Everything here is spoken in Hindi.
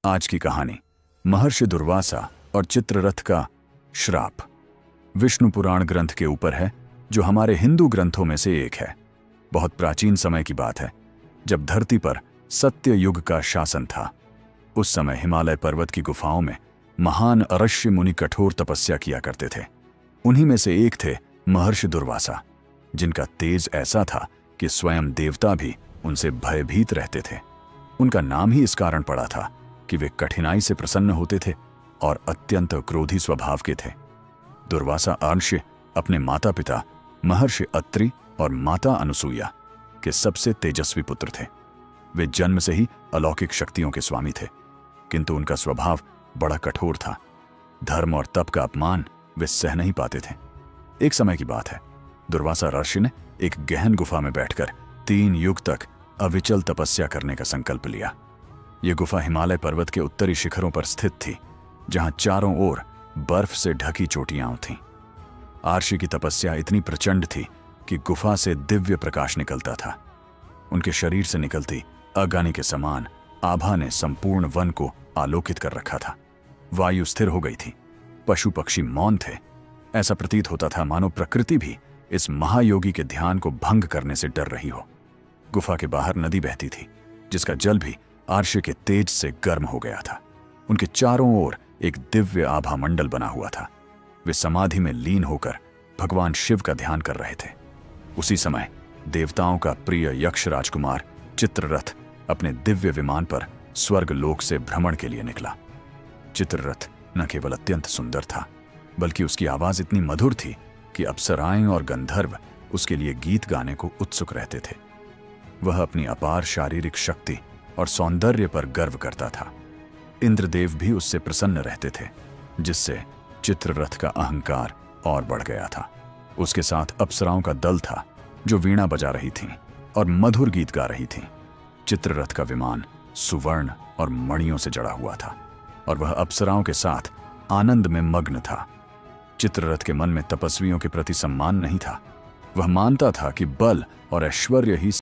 आज की कहानी महर्षि दुर्वासा और चित्ररथ का श्राप विष्णु पुराण ग्रंथ के ऊपर है, जो हमारे हिंदू ग्रंथों में से एक है। बहुत प्राचीन समय की बात है, जब धरती पर सत्य युग का शासन था। उस समय हिमालय पर्वत की गुफाओं में महान अरष्य मुनि कठोर तपस्या किया करते थे। उन्हीं में से एक थे महर्षि दुर्वासा, जिनका तेज ऐसा था कि स्वयं देवता भी उनसे भयभीत रहते थे। उनका नाम ही इस कारण पड़ा था कि वे कठिनाई से प्रसन्न होते थे और अत्यंत क्रोधी स्वभाव के थे। दुर्वासा अंश अपने माता पिता महर्षि अत्रि और माता अनुसूया के सबसे तेजस्वी पुत्र थे। वे जन्म से ही अलौकिक शक्तियों के स्वामी थे, किंतु उनका स्वभाव बड़ा कठोर था। धर्म और तप का अपमान वे सह नहीं पाते थे। एक समय की बात है, दुर्वासा ऋषि ने एक गहन गुफा में बैठकर 3 युग तक अविचल तपस्या करने का संकल्प लिया। यह गुफा हिमालय पर्वत के उत्तरी शिखरों पर स्थित थी, जहां चारों ओर बर्फ से ढकी चोटियां थीं। आर्षि की तपस्या इतनी प्रचंड थी कि गुफा से दिव्य प्रकाश निकलता था। उनके शरीर से निकलती अग्नि के समान आभा ने संपूर्ण वन को आलोकित कर रखा था। वायु स्थिर हो गई थी, पशु पक्षी मौन थे। ऐसा प्रतीत होता था मानो प्रकृति भी इस महायोगी के ध्यान को भंग करने से डर रही हो। गुफा के बाहर नदी बहती थी, जिसका जल भी आर्षि के तेज से गर्म हो गया था। उनके चारों ओर एक दिव्य आभा मंडल बना हुआ था। वे समाधि में लीन होकर भगवान शिव का ध्यान कर रहे थे। उसी समय देवताओं का प्रिय यक्ष राजकुमार चित्ररथ अपने दिव्य विमान पर स्वर्ग लोक से भ्रमण के लिए निकला। चित्ररथ न केवल अत्यंत सुंदर था, बल्कि उसकी आवाज इतनी मधुर थी कि अप्सराएं और गंधर्व उसके लिए गीत गाने को उत्सुक रहते थे। वह अपनी अपार शारीरिक शक्ति और सौंदर्य पर गर्व करता था। इंद्रदेव भी उससे प्रसन्न रहते थे, जिससे चित्ररथ का अहंकार और बढ़ गया था। उसके साथ अप्सराओं का दल था, जो वीणा बजा रही थीं और मधुर गीत गा रही थीं। चित्ररथ का विमान सुवर्ण और मणियों से जड़ा हुआ था और वह अप्सराओं के साथ आनंद में मग्न था। चित्ररथ के मन में तपस्वियों के प्रति सम्मान नहीं था। वह मानता था कि बल और ऐश्वर्य ही